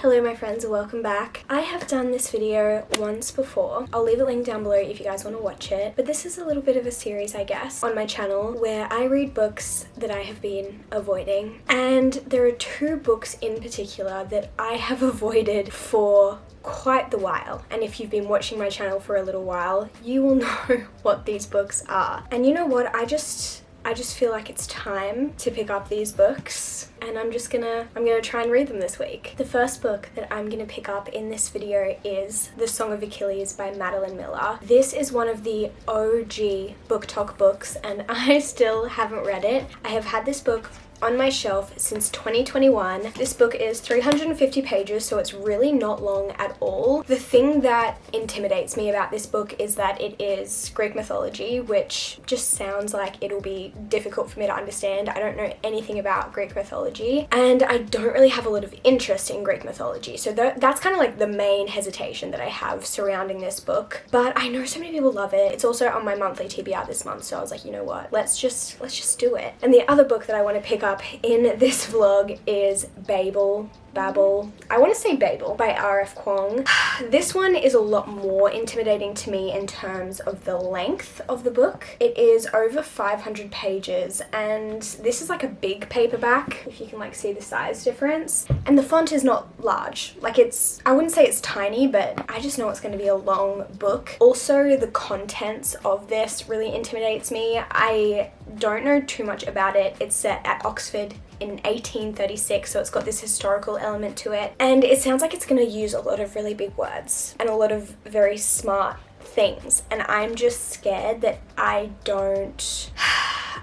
Hello my friends, welcome back. I have done this video once before. I'll leave a link down below if you guys want to watch it. But this is a little bit of a series, I guess, on my channel where I read books that I have been avoiding. And there are two books in particular that I have avoided for quite the while. And if you've been watching my channel for a little while, you will know what these books are. And you know what? I just feel like it's time to pick up these books, and I'm gonna try and read them this week. The first book that I'm gonna pick up in this video is The Song of Achilles by Madeline Miller. This is one of the OG Book Talk books, and I still haven't read it. I have had this book on my shelf since 2021. This book is 350 pages, so it's really not long at all. The thing that intimidates me about this book is that it is Greek mythology, which just sounds like it'll be difficult for me to understand. I don't know anything about Greek mythology, and I don't really have a lot of interest in Greek mythology, so that's kind of like the main hesitation that I have surrounding this book. But I know so many people love it. It's also on my monthly TBR this month, so I was like, you know what, let's just do it. And the other book that I want to pick up in this vlog is Babel, I want to say Babel by R.F. Kuang. This one is a lot more intimidating to me in terms of the length of the book. It is over 500 pages, and this is like a big paperback, if you can like see the size difference. And the font is not large. Like I wouldn't say it's tiny, but I just know it's going to be a long book. Also, the contents of this really intimidates me. I don't know too much about it. It's set at Oxford in 1836, so it's got this historical element to it, and it sounds like it's going to use a lot of really big words and a lot of very smart things, and I'm just scared that I don't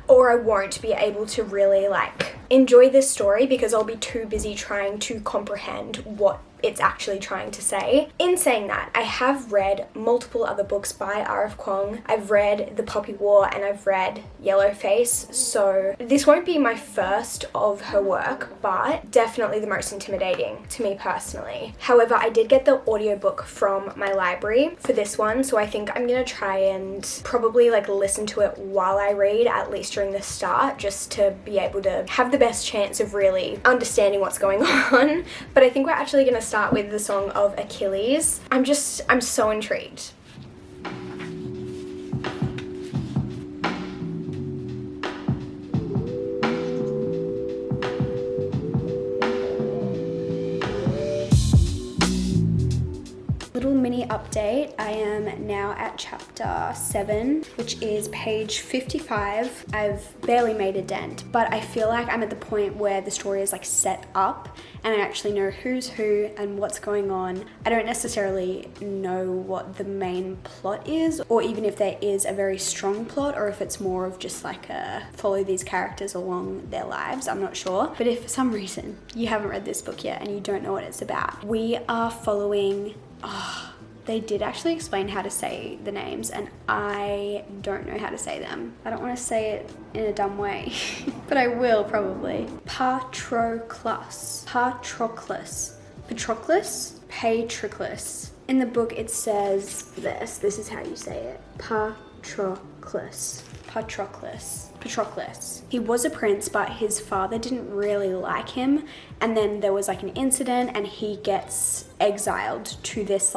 or I won't be able to really like enjoy this story because I'll be too busy trying to comprehend what it's actually trying to say. In saying that, I have read multiple other books by R.F. Kuang. I've read The Poppy War and I've read Yellowface, so this won't be my first of her work, but definitely the most intimidating to me personally. However, I did get the audiobook from my library for this one, so I think I'm gonna try and probably like listen to it while I read, at least during the start, just to be able to have the best chance of really understanding what's going on. But I think we're actually gonna start with The Song of Achilles. I'm so intrigued. Little mini update. I am now at chapter 7, which is page 55. I've barely made a dent, but I feel like I'm at the point where the story is like set up and I actually know who's who and what's going on. I don't necessarily know what the main plot is, or even if there is a very strong plot, or if it's more of just like a follow these characters along their lives. I'm not sure. But if for some reason you haven't read this book yet and you don't know what it's about, we are following they did actually explain how to say the names, and I don't know how to say them. I don't want to say it in a dumb way, but I will probably. Patroclus. In the book it says this. This is how you say it. Patroclus. He was a prince, but his father didn't really like him, and then there was like an incident and he gets exiled to this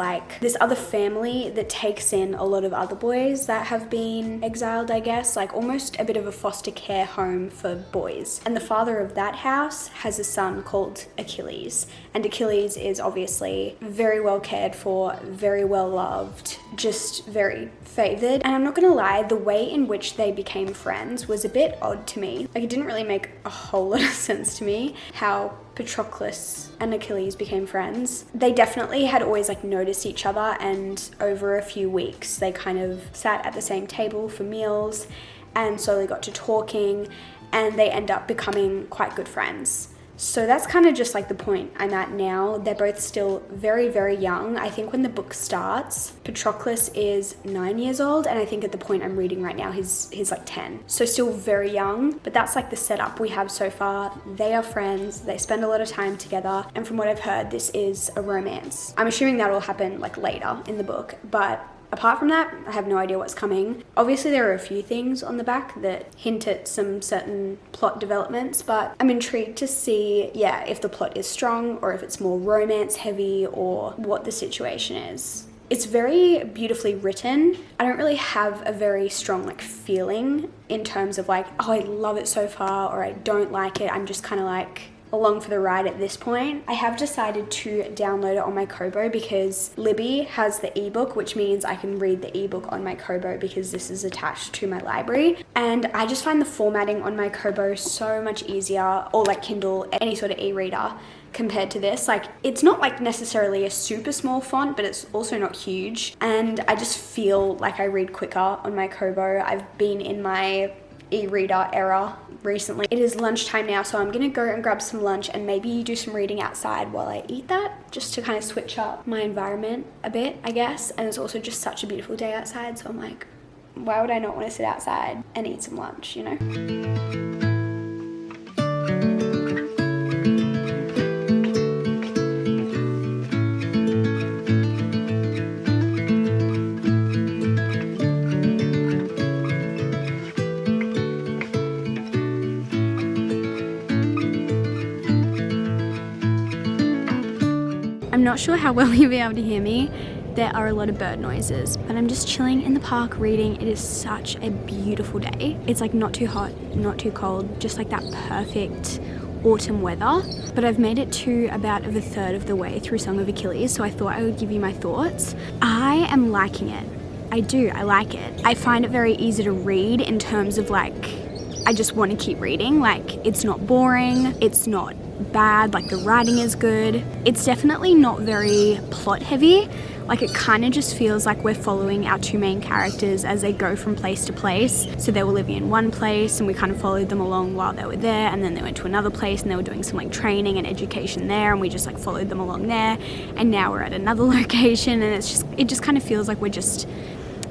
other family that takes in a lot of other boys that have been exiled, I guess, like almost a bit of a foster care home for boys. And the father of that house has a son called Achilles, and Achilles is obviously very well cared for, very well loved, just very favored. And I'm not gonna lie, the way in which they became friends was a bit odd to me. Like, it didn't really make a whole lot of sense to me how Patroclus and Achilles became friends. They definitely had always like noticed each other, and over a few weeks they kind of sat at the same table for meals and slowly got to talking, and they end up becoming quite good friends. So that's kind of just like the point I'm at now. They're both still very, very young. I think when the book starts, Patroclus is 9 years old, and I think at the point I'm reading right now, he's like 10. So still very young, but that's like the setup we have so far. They are friends, they spend a lot of time together, and from what I've heard, this is a romance. I'm assuming that'll happen like later in the book, but apart from that, I have no idea what's coming. Obviously, there are a few things on the back that hint at some certain plot developments, but I'm intrigued to see, yeah, if the plot is strong or if it's more romance heavy or what the situation is. It's very beautifully written. I don't really have a very strong like feeling in terms of like, oh, I love it so far or I don't like it. I'm just kind of like along for the ride at this point. I have decided to download it on my Kobo because Libby has the ebook, which means I can read the ebook on my Kobo because this is attached to my library. And I just find the formatting on my Kobo so much easier, or like Kindle, any sort of e-reader, compared to this. Like, it's not like necessarily a super small font, but it's also not huge. And I just feel like I read quicker on my Kobo. I've been in my e-reader era recently. It is lunchtime now, so I'm gonna go and grab some lunch and maybe do some reading outside while I eat that, just to kind of switch up my environment a bit, I guess. And it's also just such a beautiful day outside, so I'm like, why would I not want to sit outside and eat some lunch, you know? I'm not sure how well you'll be able to hear me. There are a lot of bird noises, but I'm just chilling in the park reading. It is such a beautiful day. It's like not too hot, not too cold, just like that perfect autumn weather. But I've made it to about a third of the way through Song of Achilles, so I thought I would give you my thoughts. I am liking it. I like it. I find it very easy to read in terms of like, I just want to keep reading. Like, it's not boring, it's not bad, like the writing is good. It's definitely not very plot heavy. Like, it kind of just feels like we're following our two main characters as they go from place to place. So they were living in one place and we kind of followed them along while they were there, and then they went to another place and they were doing some like training and education there, and we just like followed them along there, and now we're at another location, and it just kind of feels like we're just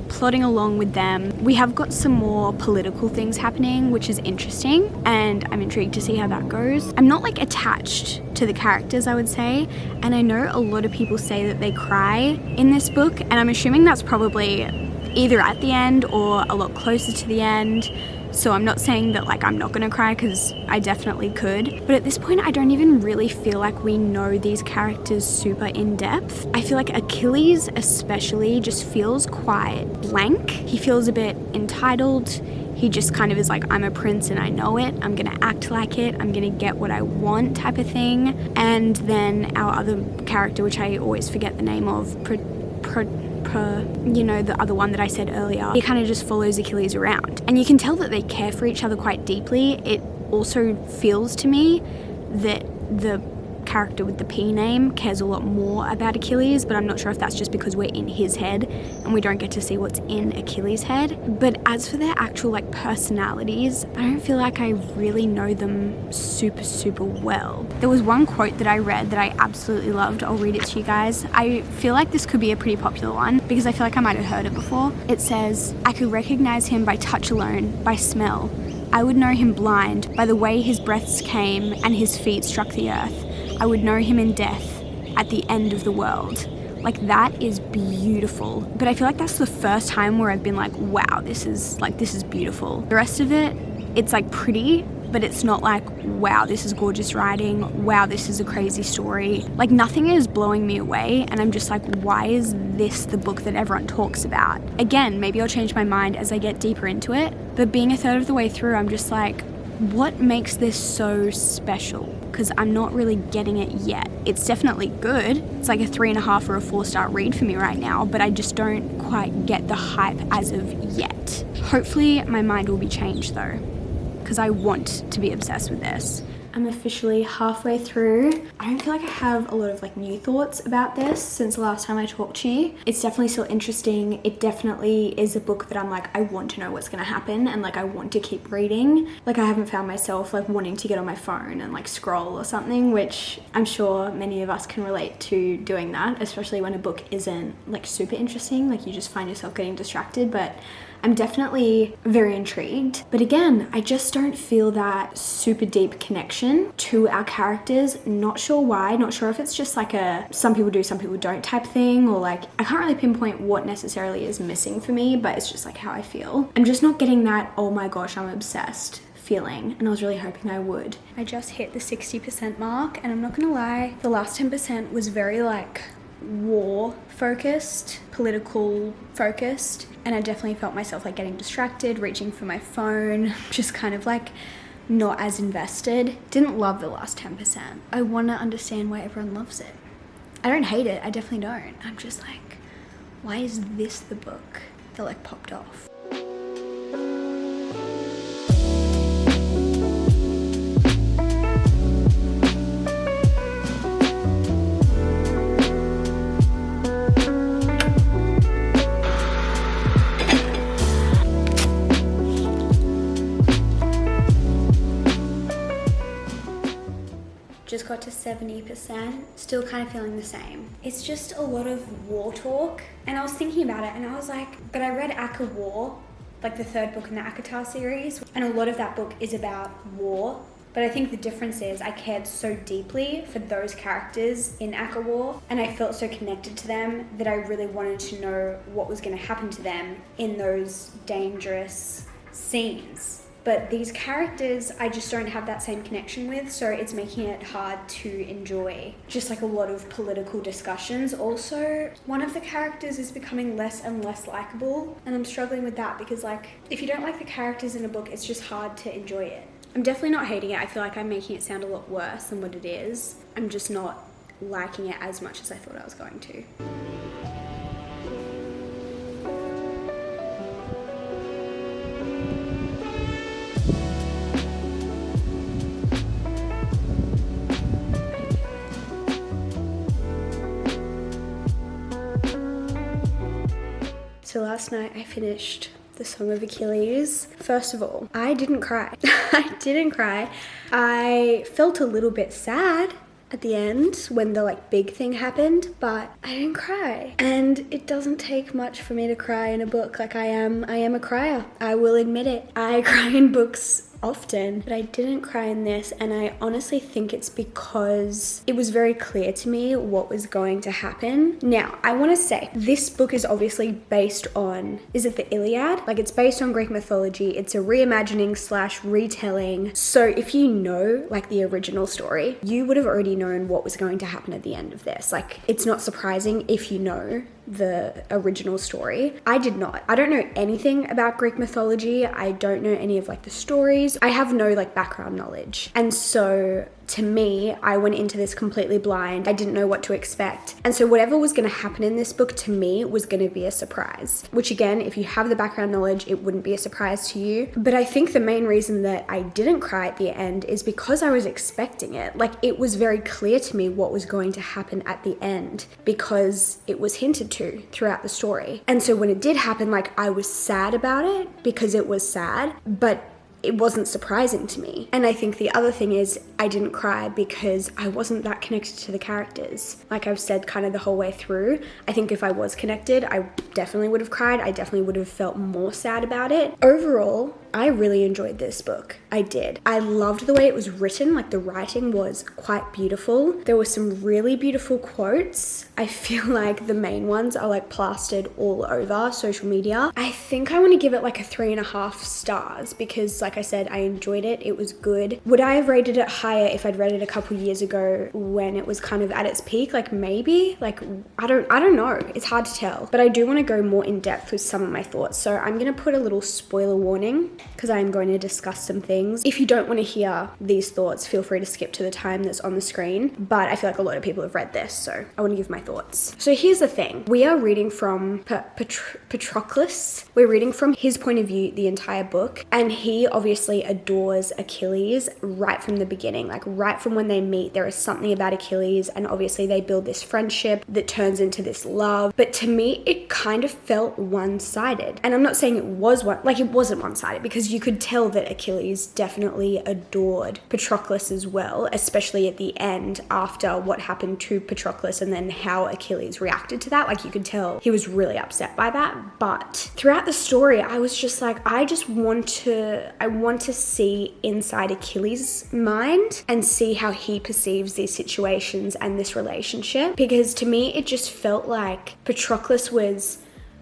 plotting along with them. We have got some more political things happening, which is interesting, and I'm intrigued to see how that goes. I'm not like attached to the characters, I would say, and I know a lot of people say that they cry in this book, and I'm assuming that's probably either at the end or a lot closer to the end. So I'm not saying that like I'm not gonna cry, because I definitely could. But at this point, I don't even really feel like we know these characters super in depth. I feel like Achilles especially just feels quite blank. He feels a bit entitled. He just kind of is like, I'm a prince and I know it. I'm gonna act like it. I'm gonna get what I want type of thing. And then our other character, which I always forget the name of, you know, the other one that I said earlier, he kind of just follows Achilles around. And you can tell that they care for each other quite deeply. It also feels to me that the character with the P name cares a lot more about Achilles, but I'm not sure if that's just because we're in his head and we don't get to see what's in Achilles' head. But as for their actual like personalities, I don't feel like I really know them super well. There was one quote that I read that I absolutely loved. I'll read it to you guys. I feel like this could be a pretty popular one because I feel like I might have heard it before. It says, "I could recognize him by touch alone, by smell. I would know him blind by the way his breaths came and his feet struck the earth. I would know him in death, at the end of the world." Like, that is beautiful. But I feel like that's the first time where I've been like, wow, this is beautiful. The rest of it, it's like pretty, but it's not like, wow, this is gorgeous writing. Wow, this is a crazy story. Like, nothing is blowing me away, and I'm just like, why is this the book that everyone talks about? Again, maybe I'll change my mind as I get deeper into it, but being a third of the way through, I'm just like, what makes this so special? Because I'm not really getting it yet. It's definitely good. It's like a 3.5 or a 4-star read for me right now, but I just don't quite get the hype as of yet. Hopefully my mind will be changed though, because I want to be obsessed with this. I'm officially halfway through. I don't feel like I have a lot of like new thoughts about this since the last time I talked to you. It's definitely still interesting. It definitely is a book that I'm like, I want to know what's gonna happen, and like I want to keep reading. Like, I haven't found myself like wanting to get on my phone and like scroll or something, which I'm sure many of us can relate to doing that, especially when a book isn't like super interesting. Like, you just find yourself getting distracted. But I'm definitely very intrigued. But again, I just don't feel that super deep connection to our characters. Not sure why, not sure if it's just like a some people do, some people don't type thing, or like I can't really pinpoint what necessarily is missing for me, but it's just like how I feel. I'm just not getting that, oh my gosh, I'm obsessed feeling, and I was really hoping I would. I just hit the 60% mark, and I'm not gonna lie, the last 10% was very like war focused, political focused, and I definitely felt myself like getting distracted, reaching for my phone, just kind of like not as invested. Didn't love the last 10%. I want to understand why everyone loves it. I don't hate it, I definitely don't. I'm just like, why is this the book that like popped off? Just got to 70%, still kind of feeling the same. It's just a lot of war talk, and I was thinking about it and I was like, but I read Aka War, like the third book in the Akatar series, and a lot of that book is about war, but I think the difference is I cared so deeply for those characters in Aka War, and I felt so connected to them that I really wanted to know what was going to happen to them in those dangerous scenes. But these characters, I just don't have that same connection with, so it's making it hard to enjoy. Just like a lot of political discussions. Also, one of the characters is becoming less and less likable, and I'm struggling with that because like, if you don't like the characters in a book, it's just hard to enjoy it. I'm definitely not hating it. I feel like I'm making it sound a lot worse than what it is. I'm just not liking it as much as I thought I was going to. So last night I finished the Song of Achilles. First of all, I didn't cry. I didn't cry. I felt a little bit sad at the end when the like big thing happened, but I didn't cry. And it doesn't take much for me to cry in a book. Like I am a crier. I will admit it. I cry in books often, but I didn't cry in this, and I honestly think it's because it was very clear to me what was going to happen. Now, I want to say this book is obviously based on, is it the Iliad? Like it's based on Greek mythology. It's a reimagining / retelling. So if you know like the original story, you would have already known what was going to happen at the end of this. Like it's not surprising if you know the original story. I did not. I don't know anything about Greek mythology. I don't know any of like the stories. I have no like background knowledge. And so to me, I went into this completely blind. I didn't know what to expect. And so whatever was going to happen in this book to me was going to be a surprise, which again, if you have the background knowledge, it wouldn't be a surprise to you. But I think the main reason that I didn't cry at the end is because I was expecting it. Like it was very clear to me what was going to happen at the end because it was hinted to throughout the story. And so when it did happen, like I was sad about it because it was sad, but it wasn't surprising to me. And I think the other thing is I didn't cry because I wasn't that connected to the characters. Like I've said kind of the whole way through, I think if I was connected, I definitely would have cried. I definitely would have felt more sad about it. Overall, I really enjoyed this book. I did. I loved the way it was written. Like the writing was quite beautiful. There were some really beautiful quotes. I feel like the main ones are like plastered all over social media. I think I want to give it like a 3.5 stars because like I said, I enjoyed it. It was good. Would I have rated it higher if I'd read it a couple years ago when it was kind of at its peak? Like maybe, like I don't know. It's hard to tell, but I do want to go more in depth with some of my thoughts. So I'm going to put a little spoiler warning because I'm going to discuss some things. If you don't want to hear these thoughts, feel free to skip to the time that's on the screen. But I feel like a lot of people have read this, so I want to give my thoughts. So here's the thing. We are reading from Patroclus. We're reading from his point of view the entire book, and he obviously obviously adores Achilles right from the beginning. Like right from when they meet, there is something about Achilles, and obviously they build this friendship that turns into this love. But to me, it kind of felt one-sided. And I'm not saying it wasn't one-sided, because you could tell that Achilles definitely adored Patroclus as well, especially at the end after what happened to Patroclus and then how Achilles reacted to that. Like you could tell he was really upset by that. But throughout the story, I was just like, I want to see inside Achilles' mind and see how he perceives these situations and this relationship, because to me it just felt like Patroclus was,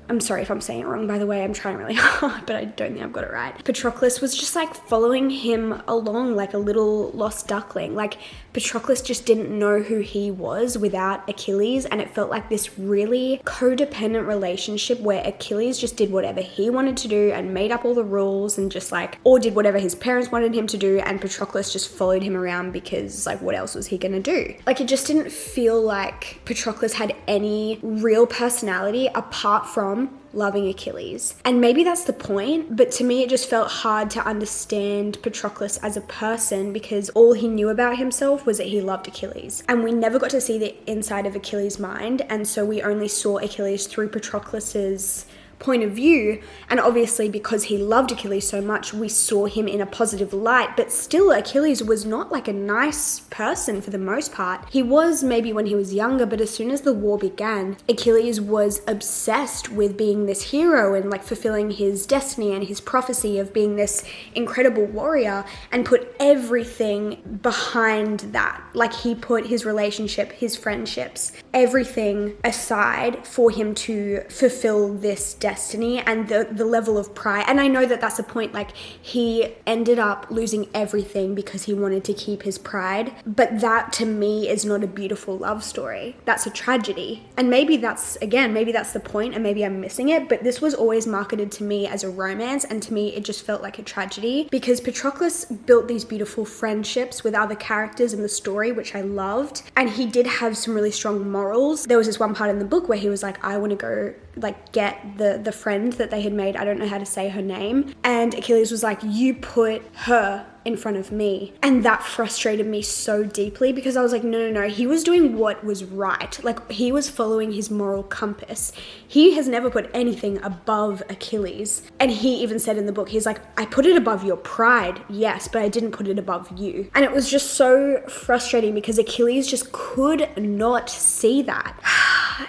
I'm sorry if I'm saying it wrong, by the way, I'm trying really hard, but I don't think I've got it right. Patroclus was just like following him along like a little lost duckling. Like Patroclus just didn't know who he was without Achilles, and it felt like this really codependent relationship where Achilles just did whatever he wanted to do and made up all the rules and just like, or did whatever his parents wanted him to do, and Patroclus just followed him around because like what else was he gonna do? Like it just didn't feel like Patroclus had any real personality apart from loving Achilles. And maybe that's the point, but to me it just felt hard to understand Patroclus as a person, because all he knew about himself was that he loved Achilles. And we never got to see the inside of Achilles' mind, and so we only saw Achilles through Patroclus's point of view. And obviously because he loved Achilles so much, we saw him in a positive light, but still Achilles was not like a nice person for the most part. He was maybe when he was younger, but as soon as the war began, Achilles was obsessed with being this hero and like fulfilling his destiny and his prophecy of being this incredible warrior, and put everything behind that. Like he put his relationship, his friendships, everything aside for him to fulfill this destiny and the level of pride. And I know that that's the point, like he ended up losing everything because he wanted to keep his pride, but that to me is not a beautiful love story. That's a tragedy. And maybe that's the point, and maybe I'm missing it, but this was always marketed to me as a romance, and to me it just felt like a tragedy, because Patroclus built these beautiful friendships with other characters in the story, which I loved, and he did have some really strong morals. There was this one part in the book where he was like, I want to go like get the friend that they had made, I don't know how to say her name, and Achilles was like, you put her in front of me. And that frustrated me so deeply, because I was like, no, he was doing what was right. Like he was following his moral compass. He has never put anything above Achilles. And he even said in the book, he's like, I put it above your pride, yes, but I didn't put it above you. And it was just so frustrating because Achilles just could not see that.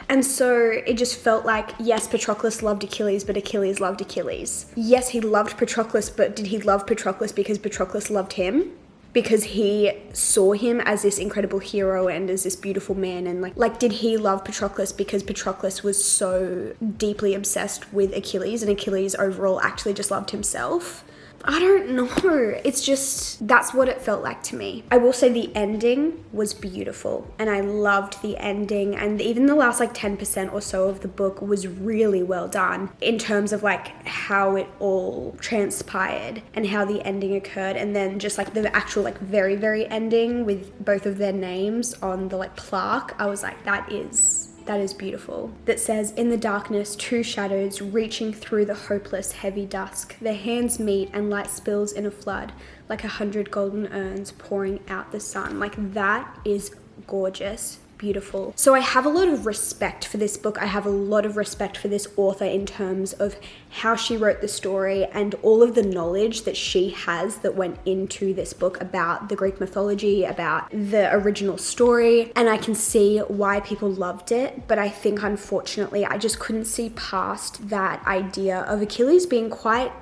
And so it just felt like, yes, Patroclus loved Achilles, but Achilles loved Achilles. Yes, he loved Patroclus, but did he love Patroclus because Patroclus loved him? Because he saw him as this incredible hero and as this beautiful man, and like did he love Patroclus because Patroclus was so deeply obsessed with Achilles, and Achilles overall actually just loved himself? I don't know. It's just, that's what it felt like to me. I will say the ending was beautiful, and I loved the ending, and even the last like 10% or so of the book was really well done in terms of like how it all transpired and how the ending occurred. And then just like the actual like very, very ending with both of their names on the like plaque, I was like, that is beautiful. That says, in the darkness, two shadows reaching through the hopeless heavy dusk. Their hands meet and light spills in a flood, like 100 golden urns pouring out the sun. Like that is gorgeous. Beautiful. So I have a lot of respect for this book. I have a lot of respect for this author in terms of how she wrote the story and all of the knowledge that she has that went into this book about the Greek mythology, about the original story. And I can see why people loved it, but I think unfortunately I just couldn't see past that idea of Achilles being quite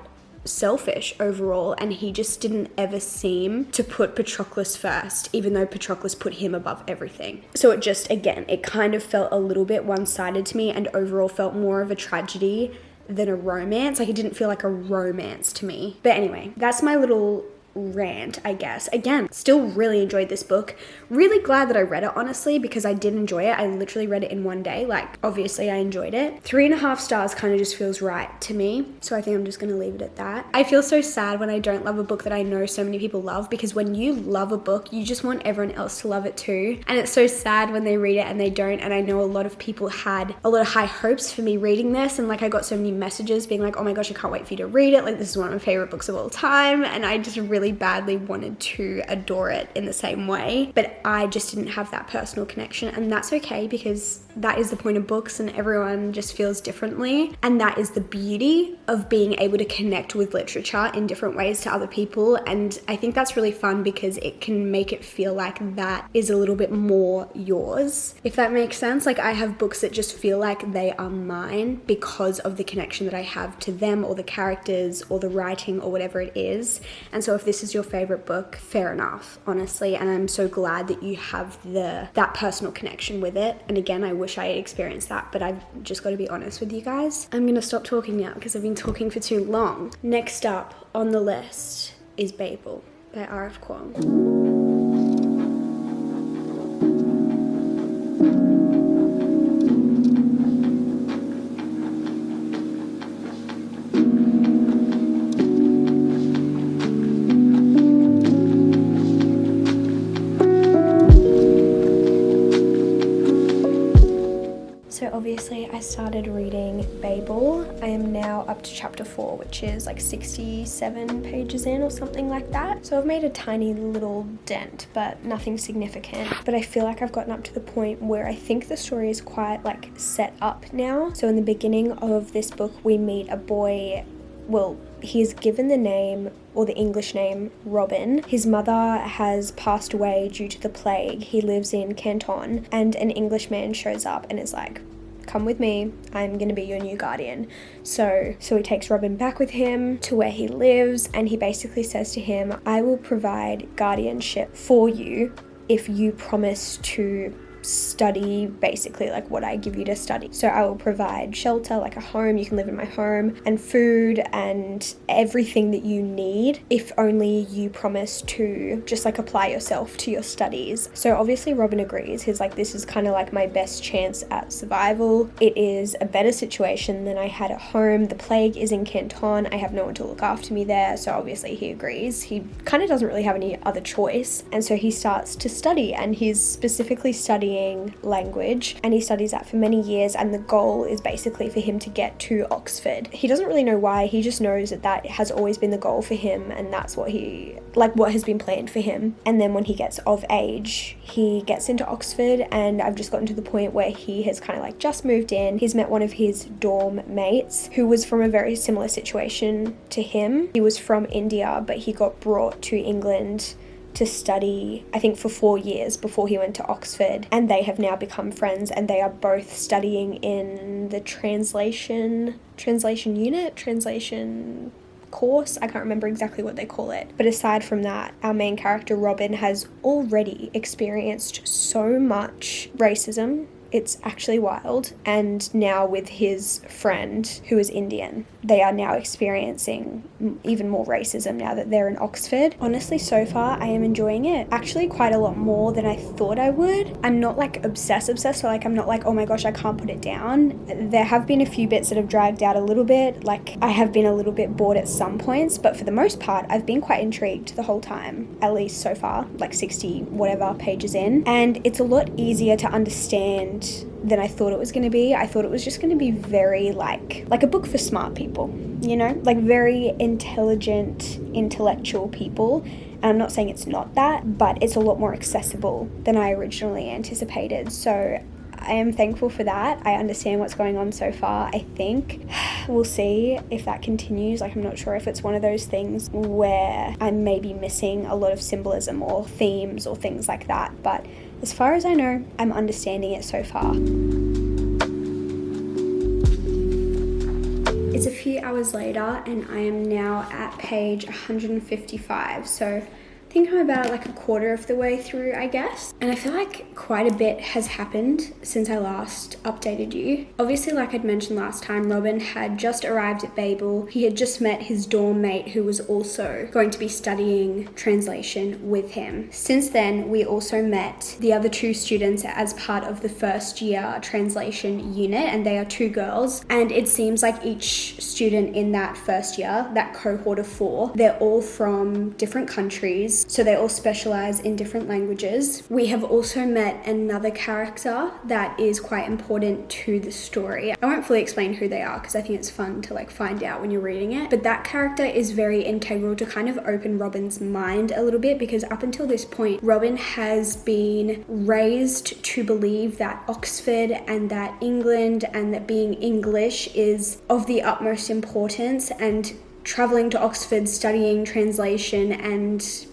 selfish overall, and he just didn't ever seem to put Patroclus first, even though Patroclus put him above everything. So it just, again, it kind of felt a little bit one-sided to me, and overall felt more of a tragedy than a romance. Like it didn't feel like a romance to me. But anyway, that's my little rant, I guess. Again, still really enjoyed this book. Really glad that I read it, honestly, because I did enjoy it. I literally read it in one day. Like, obviously I enjoyed it. 3.5 stars kind of just feels right to me. So I think I'm just gonna leave it at that. I feel so sad when I don't love a book that I know so many people love, because when you love a book, you just want everyone else to love it too. And it's so sad when they read it and they don't. And I know a lot of people had a lot of high hopes for me reading this. And like, I got so many messages being like, oh my gosh, I can't wait for you to read it. Like, this is one of my favorite books of all time. And I just really badly wanted to adore it in the same way, but I just didn't have that personal connection, and that's okay, because that is the point of books, and everyone just feels differently, and that is the beauty of being able to connect with literature in different ways to other people. And I think that's really fun, because it can make it feel like that is a little bit more yours, if that makes sense. Like, I have books that just feel like they are mine because of the connection that I have to them, or the characters, or the writing, or whatever it is. And so if this is your favorite book, fair enough, honestly, and I'm so glad that you have that personal connection with it. And again, I wish I had experienced that, but I've just got to be honest with you guys. I'm gonna stop talking now because I've been talking for too long. Next up on the list is Babel by R.F. Kuang. So obviously I started reading Babel. I am now up to chapter 4, which is like 67 pages in or something like that. So I've made a tiny little dent, but nothing significant. But I feel like I've gotten up to the point where I think the story is quite like set up now. So in the beginning of this book, we meet a boy. Well, he's given the name, or the English name, Robin. His mother has passed away due to the plague. He lives in Canton, and an Englishman shows up and is like, come with me, I'm gonna be your new guardian. So he takes Robin back with him to where he lives, and he basically says to him, I will provide guardianship for you if you promise to study basically like what I give you to study. So I will provide shelter, like a home, you can live in my home, and food and everything that you need if only you promise to just like apply yourself to your studies. So obviously Robin agrees. He's like, this is kind of like my best chance at survival. It is a better situation than I had at home. The plague is in Canton. I have no one to look after me there. So obviously he agrees. He kind of doesn't really have any other choice. And so he starts to study, and he's specifically studying language, and he studies that for many years, and the goal is basically for him to get to Oxford. He doesn't really know why, he just knows that has always been the goal for him, and that's what has been planned for him. And then when he gets of age, he gets into Oxford, and I've just gotten to the point where he has kind of like just moved in. He's met one of his dorm mates who was from a very similar situation to him. He was from India, but he got brought to England to study, I think, for 4 years before he went to Oxford, and they have now become friends, and they are both studying in the translation course. I can't remember exactly what they call it. But aside from that, our main character Robin has already experienced so much racism. It's actually wild. And now with his friend who is Indian, they are now experiencing even more racism now that they're in Oxford. Honestly, so far I am enjoying it actually quite a lot more than I thought I would. I'm not like obsessed, so like I'm not like, oh my gosh, I can't put it down. There have been a few bits that have dragged out a little bit. Like, I have been a little bit bored at some points, but for the most part I've been quite intrigued the whole time, at least so far, like 60 whatever pages in. And it's a lot easier to understand than I thought it was going to be. I thought it was just going to be very like a book for smart people, you know, like very intelligent, intellectual people. And I'm not saying it's not that, but it's a lot more accessible than I originally anticipated. So I am thankful for that. I understand what's going on so far, I think. We'll see if that continues. Like, I'm not sure if it's one of those things where I'm maybe missing a lot of symbolism or themes or things like that. But as far as I know, I'm understanding it so far. It's a few hours later, and I am now at page 155. So think I'm about like a quarter of the way through, I guess. And I feel like quite a bit has happened since I last updated you. Obviously, like I'd mentioned last time, Robin had just arrived at Babel. He had just met his dorm mate who was also going to be studying translation with him. Since then, we also met the other two students as part of the first year translation unit, and they are two girls. And it seems like each student in that first year, that cohort of 4, they're all from different countries, so they all specialize in different languages. We have also met another character that is quite important to the story. I won't fully explain who they are because I think it's fun to like find out when you're reading it, but that character is very integral to kind of open Robin's mind a little bit, because up until this point, Robin has been raised to believe that Oxford and that England and that being English is of the utmost importance, and traveling to Oxford, studying translation and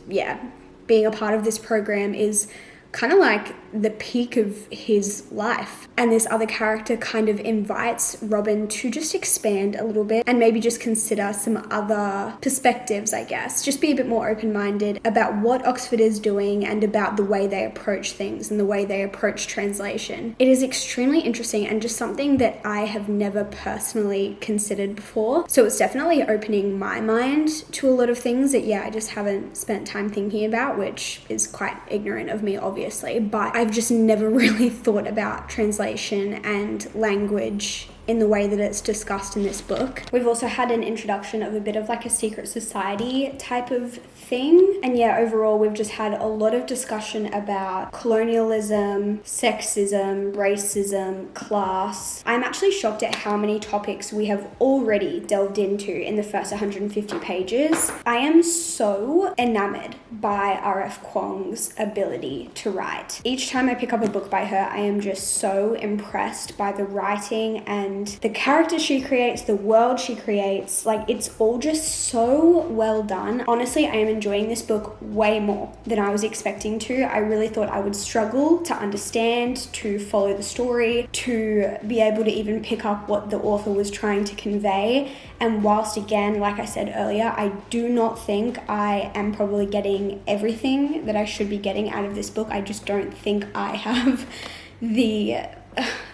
being a part of this program is kind of like the peak of his life. And this other character kind of invites Robin to just expand a little bit and maybe just consider some other perspectives, I guess. Just be a bit more open-minded about what Oxford is doing and about the way they approach things and the way they approach translation. It is extremely interesting and just something that I have never personally considered before. So it's definitely opening my mind to a lot of things that, I just haven't spent time thinking about, which is quite ignorant of me, obviously. But I've just never really thought about translation and language in the way that it's discussed in this book. We've also had an introduction of a bit of like a secret society type of thing. And overall, we've just had a lot of discussion about colonialism, sexism, racism, class. I'm actually shocked at how many topics we have already delved into in the first 150 pages. I am so enamored by R.F. Kuang's ability to write. Each time I pick up a book by her, I am just so impressed by the writing and the characters she creates, the world she creates. Like, it's all just so well done. Honestly, I am enjoying this book way more than I was expecting to. I really thought I would struggle to understand, to follow the story, to be able to even pick up what the author was trying to convey. And whilst, again, like I said earlier, I do not think I am probably getting everything that I should be getting out of this book, I just don't think I have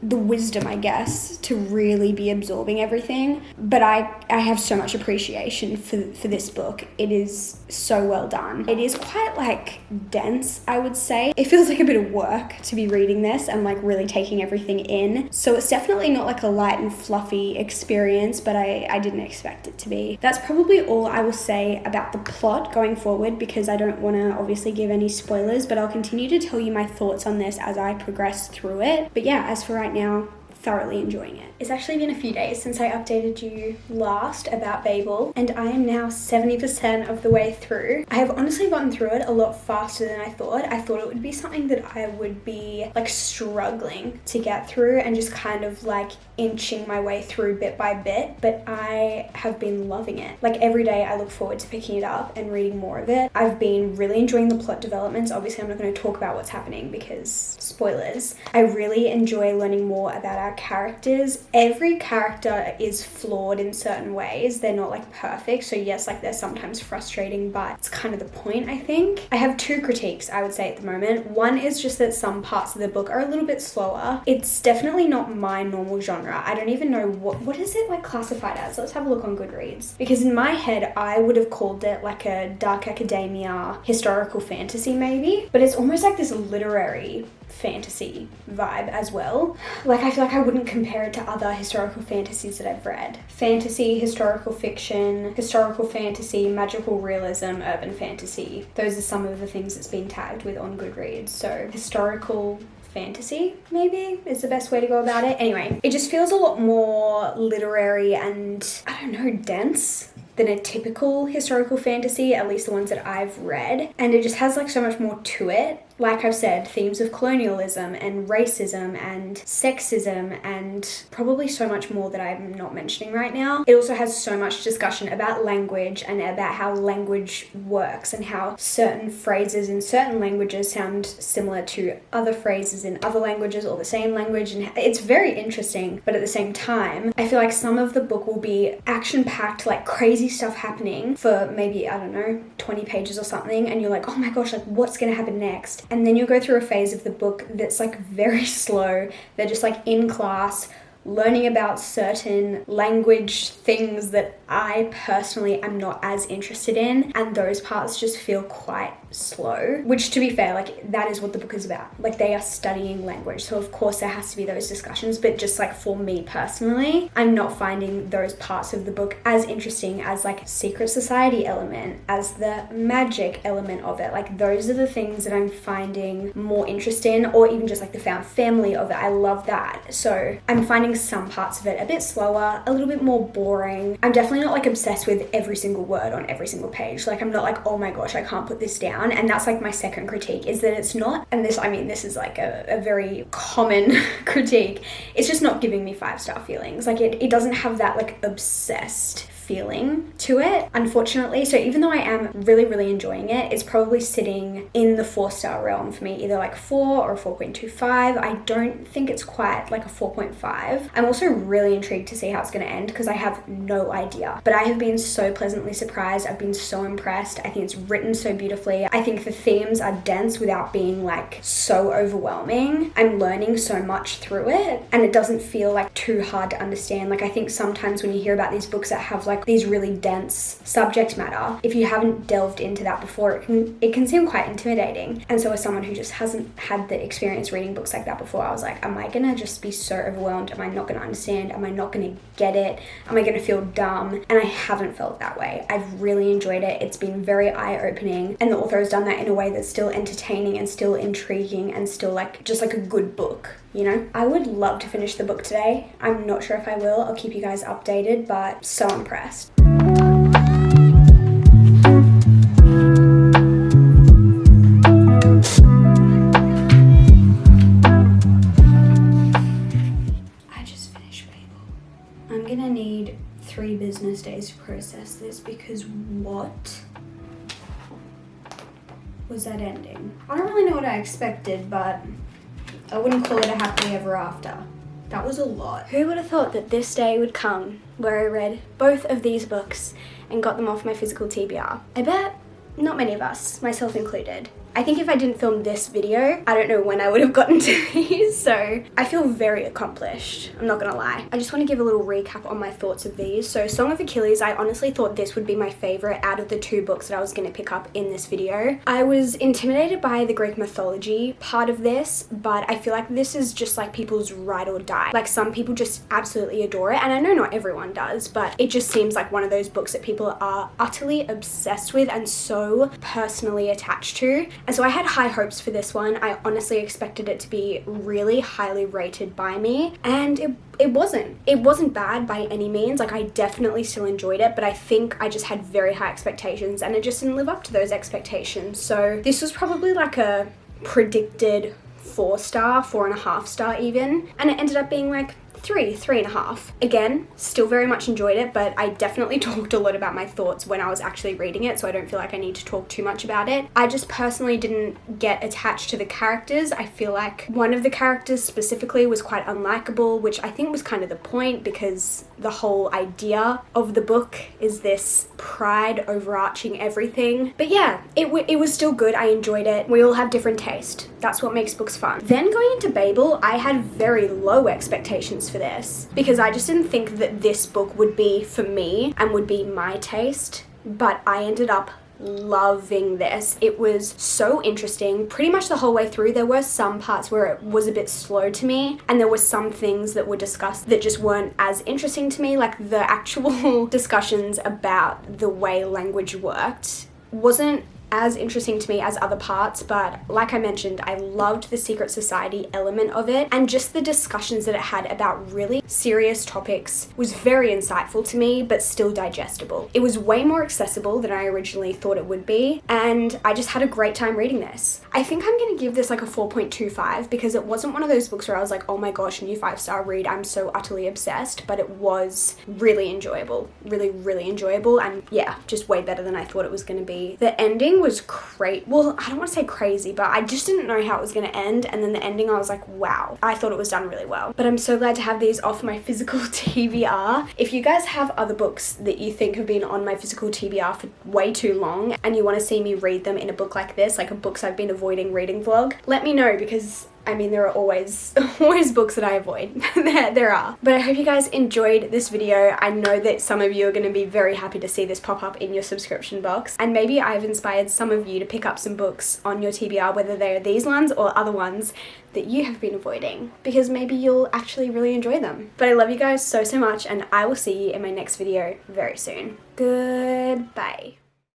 the wisdom, I guess, to really be absorbing everything. But I have so much appreciation for this book. It is so well done. It is quite like dense, I would say. It feels like a bit of work to be reading this and like really taking everything in. So it's definitely not like a light and fluffy experience, but I didn't expect it to be. That's probably all I will say about the plot going forward, because I don't want to obviously give any spoilers, but I'll continue to tell you my thoughts on this as I progress through it. But as for right now, thoroughly enjoying it. It's actually been a few days since I updated you last about Babel, and I am now 70% of the way through. I have honestly gotten through it a lot faster than I thought. I thought it would be something that I would be like struggling to get through and just kind of like inching my way through bit by bit, but I have been loving it. Like, every day I look forward to picking it up and reading more of it. I've been really enjoying the plot developments. Obviously, I'm not going to talk about what's happening because spoilers. I really enjoy learning more about our characters. Every character is flawed in certain ways. They're not like perfect. So yes, like they're sometimes frustrating, but it's kind of the point, I think. I have 2 critiques, I would say, at the moment. One is just that some parts of the book are a little bit slower. It's definitely not my normal genre. I don't even know what is it like classified as. Let's have a look on Goodreads. Because in my head, I would have called it like a dark academia, historical fantasy maybe. But it's almost like this literary fantasy vibe as well. Like, I feel like I wouldn't compare it to other historical fantasies that I've read. Fantasy, historical fiction, historical fantasy, magical realism, urban fantasy. Those are some of the things it's been tagged with on Goodreads. So historical fantasy, maybe, is the best way to go about it. Anyway, it just feels a lot more literary and, I don't know, dense than a typical historical fantasy, at least the ones that I've read. And it just has like so much more to it. like I've said, themes of colonialism and racism and sexism and probably so much more that I'm not mentioning right now. It also has so much discussion about language and about how language works and how certain phrases in certain languages sound similar to other phrases in other languages or the same language, and it's very interesting. But at the same time, I feel like some of the book will be action-packed, like crazy stuff happening for maybe, I don't know, 20 pages or something, and you're like, oh my gosh, like what's gonna happen next? And then you'll go through a phase of the book that's like very slow. They're just like in class learning about certain language things that I personally am not as interested in, and those parts just feel quite slow, which, to be fair, like that is what the book is about. Like they are studying language, so of course there has to be those discussions, but just like for me personally, I'm not finding those parts of the book as interesting as like secret society element, as the magic element of it. Like those are the things that I'm finding more interest in, or even just like the found family of it. I love that. So I'm finding some parts of it a bit slower, a little bit more boring. I'm definitely not like obsessed with every single word on every single page. Like I'm not like, oh my gosh, I can't put this down. And that's like my second critique, is that it's not, and this, I mean, this is like a very common critique, it's just not giving me 5-star feelings. Like it doesn't have that like obsessed feeling to it, unfortunately. So even though I am really enjoying it, it's probably sitting in the 4-star realm for me, either like 4 or a 4.25. I don't think it's quite like a 4.5. I'm also really intrigued to see how it's going to end because I have no idea, but I have been so pleasantly surprised. I've been so impressed. I think it's written so beautifully. I think the themes are dense without being like so overwhelming. I'm learning so much through it, and it doesn't feel like too hard to understand. Like I think sometimes when you hear about these books that have like these really dense subject matter, if you haven't delved into that before, it can seem quite intimidating. And so as someone who just hasn't had the experience reading books like that before, I was like, am I gonna just be so overwhelmed? Am I not gonna understand? Am I not gonna get it? Am I gonna feel dumb? And I haven't felt that way. I've really enjoyed it. It's been very eye-opening, and the author has done that in a way that's still entertaining and still intriguing and still like just like a good book, you know? I would love to finish the book today. I'm not sure if I will. I'll keep you guys updated, but so impressed. I just finished Babel. I'm gonna need 3 business days to process this because what was that ending? I don't really know what I expected, but I wouldn't call it a happily ever after. That was a lot. Who would have thought that this day would come where I read both of these books and got them off my physical TBR? I bet not many of us, myself included. I think if I didn't film this video, I don't know when I would have gotten to these, so I feel very accomplished, I'm not gonna lie. I just want to give a little recap on my thoughts of these. So Song of Achilles, I honestly thought this would be my favorite out of the 2 books that I was gonna pick up in this video. I was intimidated by the Greek mythology part of this, but I feel like this is just like people's ride or die. Like some people just absolutely adore it, and I know not everyone does, but it just seems like one of those books that people are utterly obsessed with and so personally attached to. And so I had high hopes for this one. I honestly expected it to be really highly rated by me, and it wasn't. It wasn't bad by any means. Like I definitely still enjoyed it, but I think I just had very high expectations and it just didn't live up to those expectations. So this was probably like a predicted 4-star, 4.5-star even, and it ended up being like 3.5. Again, still very much enjoyed it, but I definitely talked a lot about my thoughts when I was actually reading it, so I don't feel like I need to talk too much about it. I just personally didn't get attached to the characters. I feel like one of the characters specifically was quite unlikable, which I think was kind of the point, because the whole idea of the book is this pride overarching everything. But yeah, it was still good. I enjoyed it. We all have different taste. That's what makes books fun. Then going into Babel, I had very low expectations for this because I just didn't think that this book would be for me and would be my taste, but I ended up loving this. It was so interesting pretty much the whole way through. There were some parts where it was a bit slow to me, and there were some things that were discussed that just weren't as interesting to me, like the actual discussions about the way language worked wasn't as interesting to me as other parts, but like I mentioned, I loved the secret society element of it, and just the discussions that it had about really serious topics was very insightful to me, but still digestible. It was way more accessible than I originally thought it would be, and I just had a great time reading this. I think I'm gonna give this like a 4.25 because it wasn't one of those books where I was like, oh my gosh, new 5-star read, I'm so utterly obsessed, but it was really enjoyable, really enjoyable, and yeah, just way better than I thought it was gonna be. The ending was great. Well, I don't want to say crazy, but I just didn't know how it was gonna end, and then the ending I was like, wow, I thought it was done really well. But I'm so glad to have these off my physical TBR. If you guys have other books that you think have been on my physical TBR for way too long and you want to see me read them in a book like this, like a books I've been avoiding reading vlog, let me know, because I mean, there are always books that I avoid. there are. But I hope you guys enjoyed this video. I know that some of you are going to be very happy to see this pop up in your subscription box. And maybe I've inspired some of you to pick up some books on your TBR, whether they're these ones or other ones that you have been avoiding, because maybe you'll actually really enjoy them. But I love you guys so much, and I will see you in my next video very soon. Goodbye.